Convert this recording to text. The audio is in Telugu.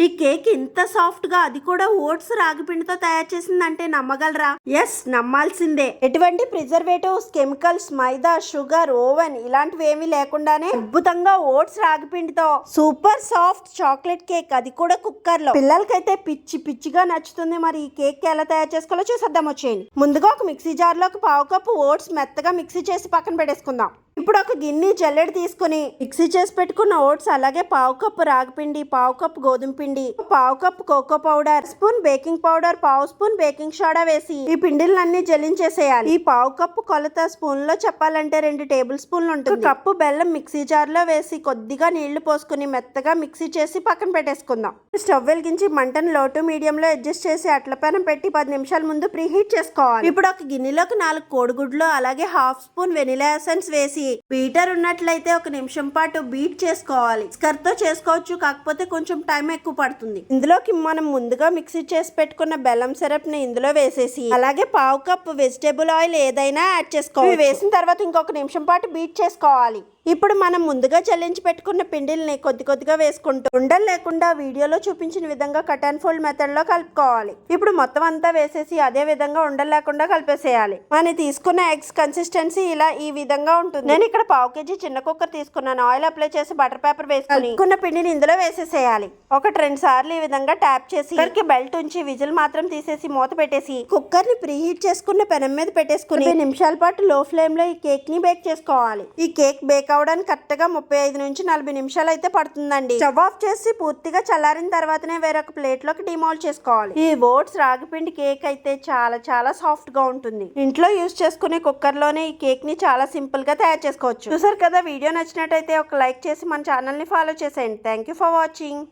ఈ కేక్ ఇంత సాఫ్ట్ గా, అది కూడా ఓట్స్ రాగి పిండితో తయారు చేసిందంటే నమ్మగలరా? ఎస్, నమ్మాల్సిందే. ఎటువంటి ప్రిజర్వేటివ్స్, కెమికల్స్, మైదా, షుగర్, ఓవెన్ ఇలాంటివి ఏమీ లేకుండానే అద్భుతంగా ఓట్స్ రాగి పిండితో సూపర్ సాఫ్ట్ చాక్లెట్ కేక్, అది కూడా కుక్కర్ లో. పిల్లలకైతే పిచ్చి పిచ్చిగా నచ్చుతుంది. మరి ఈ కేక్ ఎలా తయారు చేసుకోవాలో చూసేద్దాం వచ్చేయండి. ముందుగా ఒక మిక్సీ జార్ లోకి 1/2 కప్పు ఓట్స్ మెత్తగా మిక్సీ చేసి పక్కన పెట్టేసుకుందాం. ఇప్పుడు ఒక గిన్నె జల్లెడ తీసుకుని మిక్సీ చేసి పెట్టుకున్న ఓట్స్, అలాగే 1/2 కప్పు రాగిపిండి, 1/2 కప్పు గోధుమ పిండి, 1/2 cup cocoa powder, spoon baking powder, 1/2 spoon baking soda వేసి ఈ పిండిలన్నీ జల్లించేసేయాలి. ఈ 1/2 కప్పు కొలత స్పూన్ లో చెప్పాలంటే 2 టేబుల్ స్పూన్లు ఉంటుంది. కప్పు బెల్లం మిక్సీ జార్ లో వేసి కొద్దిగా నీళ్లు పోసుకుని మెత్తగా మిక్సీ చేసి పక్కన పెట్టేసుకుందాం. స్టవ్ వెలిగించి మంటను లో టు మీడియం లో అడ్జస్ట్ చేసి అట్ల పైన పెట్టి 10 నిమిషాల ముందు ప్రీ హీట్ చేసుకోవాలి. ఇప్పుడు ఒక గిన్నెలోకి 4 కోడిగుడ్లు, అలాగే 1/2 స్పూన్ వెనిలా ఎసెన్స్ వేసి బీటర్ ఉన్నట్లయితే 1 నిమిషం పాటు బీట్ చేసుకోవాలి. స్కర్ తో చేసుకోవచ్చు, కాకపోతే కొంచెం టైం ఎక్కువ పడుతుంది. ఇందులోకి మనం ముందుగా మిక్సీ చేసి పెట్టుకున్న బెల్లం సిరప్ ని ఇందులో వేసేసి, అలాగే 1/2 కప్ వెజిటేబుల్ ఆయిల్ ఏదైనా యాడ్ చేసుకోవాలి. వేసిన తర్వాత ఇంకొక నిమిషం పాటు బీట్ చేసుకోవాలి. ఇప్పుడు మనం ముందుగా చల్లించి పెట్టుకున్న పిండిల్ని కొద్ది కొద్దిగా వేసుకుంటూ ఉండలు లేకుండా వీడియోలో చూపించిన విధంగా కట్ అండ్ ఫోల్డ్ మెథడ్ లో కలుపుకోవాలి. ఇప్పుడు మొత్తం అంతా వేసేసి అదే విధంగా ఉండలు లేకుండా కలిపేసేయాలి. మనం తీసుకున్న ఎగ్స్ కన్సిస్టెన్సీ ఇలా ఈ విధంగా ఉంటుంది. నేను ఇక్కడ 1/2 కేజీ చిన్న కుక్కర్ తీసుకున్నాను. ఆయిల్ అప్లై చేసి బటర్ పేపర్ వేసుకుని పిండిని ఇందులో వేసేసేయాలి. 1-2 సార్లు ఈ విధంగా ట్యాప్ చేసి కుక్కర్కి బెల్ట్ ఉంచి విజిల్ మాత్రం తీసేసి మూత పెట్టేసి కుక్కర్ ని ప్రీ హీట్ చేసుకున్న పెనం మీద పెట్టేసుకుని 2 నిమిషాల పాటు లో ఫ్లేమ్ లో ఈ కేక్ ని బేక్ చేసుకోవాలి. ఈ కేక్ బేక్ అవడానికి కరెక్ట్ గా 35 నుంచి 40 నిమిషాలు అయితే పడుతుందండి. స్టవ్ ఆఫ్ చేసి పూర్తిగా చల్లారిన తర్వాతనే వేరొక ప్లేట్ లోకి డిమోల్డ్ చేసుకోవాలి. ఈ ఓట్స్ రాగిపిండి కేక్ అయితే చాలా సాఫ్ట్ గా ఉంటుంది. ఇంట్లో యూజ్ చేసుకునే కుక్కర్ లోనే ఈ కేక్ ని చాలా సింపుల్ గా తయారు చేసుకోవచ్చు. చూసారు కదా, వీడియో నచ్చినట్టయితే ఒక లైక్ చేసి మన ఛానల్ ని ఫాలో చేసేయండి. Thank you for watching.